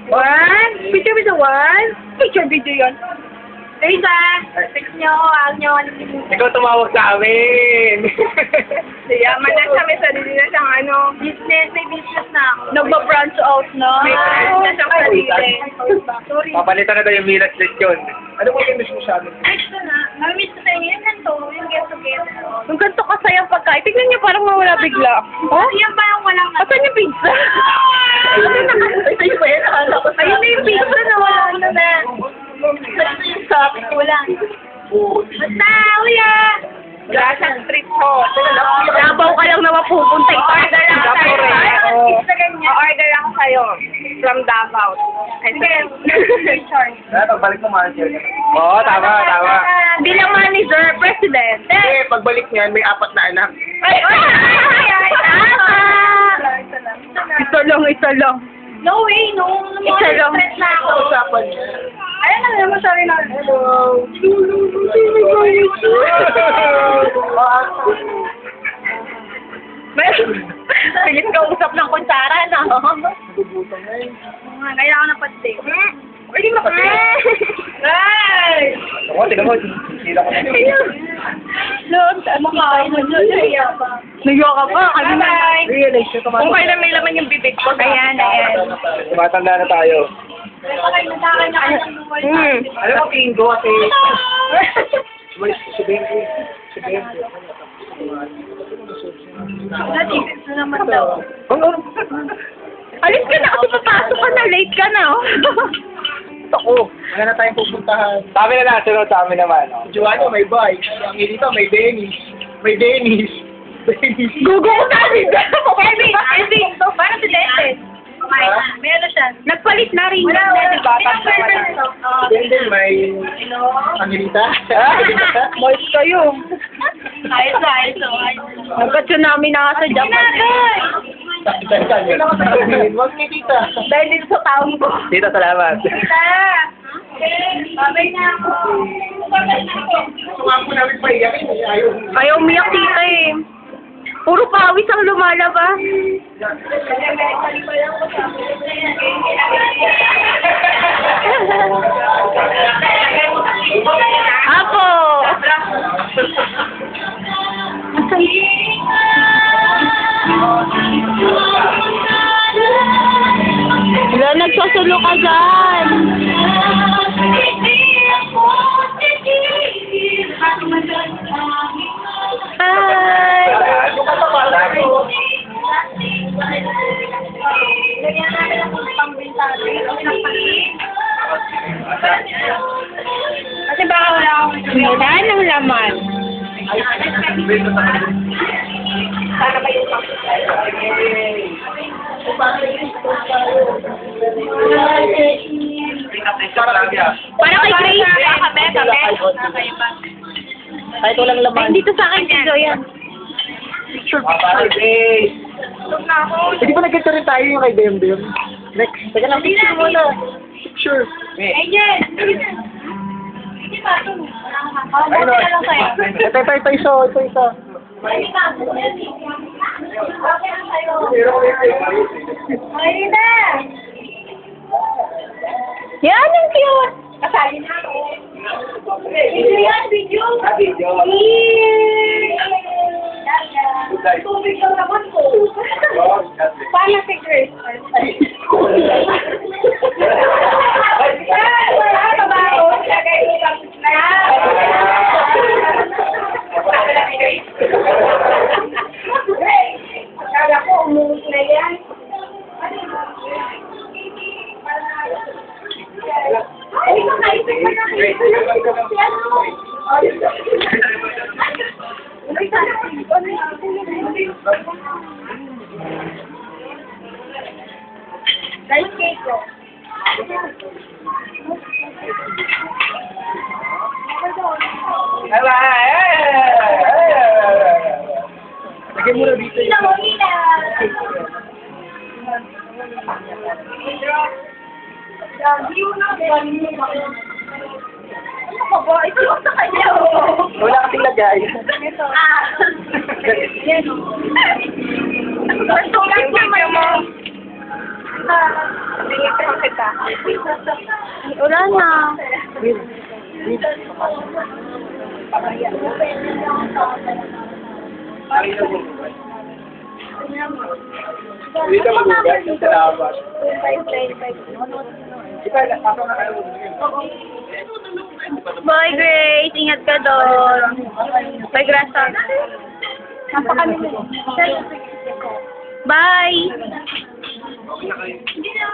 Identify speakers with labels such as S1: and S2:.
S1: One? Picture video one? Picture video yun. Teresa, text niyo ako, huwag niyo alimutan.
S2: Ikaw tumawag sa amin.
S1: Yaman na siya, may sarili na siyang ano. Business, may business na ako. Nagba-branch out na. May branch na siyang sarili. Sorry.
S2: Papalitan na daw yung Milas yun. Ano mo yung miss mo sa amin?
S1: Ito na. Nami-miss ko sa inyo yung ganito, yung get together. Yung ganito kasayang pagkain. Tignan niyo parang mawala bigla. Oh? Yan ba yung walang... Asan yung pizza? Ito yung ba yan? Ayun na yung pizza na wala na. Ito yung sabi. Wala. Basta, kuya! Wala siyang street food. Labaw ka lang na mapupunta. Order lang sa'yo. Order ako sa'yo. From Davao. Sige.
S2: Pagbalik mo manager. Oo, tama.
S1: Hindi lang manager, president.
S2: Eh, pagbalik niyan, may 4 na anak.
S1: Ay! Isa lang. No way, no. Isa lang. Stress na ako.
S2: Usapan niya.
S1: Ayun na naman, sorry na. Hello. Pilit ka usap ng kutsara, no?
S2: Nagugutom na eh.
S1: Kailangan na pati. Pwede mapati. Ay!
S2: Ako, tignan mo. Sila ko na.
S1: Lord, makain mo dyan. Nagyo ka pa.
S2: Realize ko
S1: Kung kailan may laman yung bibig ko. Ayan.
S2: Tumatanda na tayo.
S1: Hmm.
S2: Alam mo, tingin ko kasi... Si Benji.
S1: Natigil na naman daw. Alis ka na kasi papasok ka na. Late ka na.
S2: Ako. Wala na tayong pupuntahan. Sa amin na lang. Sunod sa amin naman. Joanna, may bike. Ang dito, may Dennis.
S1: Gugo ko na rin. Elvie. Parang si Dennis. Meron siya. Nagpalit na rin. Wala.
S2: Then, may... Angelita.
S1: Moist kayo. Ayos. Nagka-tsunami na sa Japan.
S2: Wag ni tita.
S1: Dahil dito sa taong ko.
S2: Tita, salamat.
S1: Tita! Babay na ako.
S2: Suwa ko namin pa iyakin.
S1: Ayaw umiyak tita eh. Puro pawis ang lumalabas. Apo! Wala, nagsusulo ka dyan. Hi! Kasi baka wala akong wala ng laman. Sana kayo para kay Grace.
S2: Kahit walang laman.
S1: Ay, dito sa akin si Joyan.
S2: Hindi ba nagkita rin tayo yung kay Bem? Next. Teka lang, picture mo na. Picture.
S1: Ayan! Hindi ba ito? Buti na lang sa'yo.
S2: Ito isa.
S1: Marina! Yan, ang cute! Kasali na ako. Video yan, video!
S2: Video.
S1: Tubig lang naman po. Paano si Chris? Wala ka ba ako? Lagay mo lang na. Akala ko, umuwi na yan. Ay, makaisip pa na. Dahil cake ko.
S2: Lagyan mo na dito.
S1: Ano ba? Ito lang sa kanya.
S2: Wala kasing lagay.
S1: Yan. Gusto lang naman mo. Bigyan kita. Wala na.
S2: Dito mag-ugat, salamat.
S1: Bye, Grace. Ingat ka doon. Bye, Grasa. Bye. Hindi na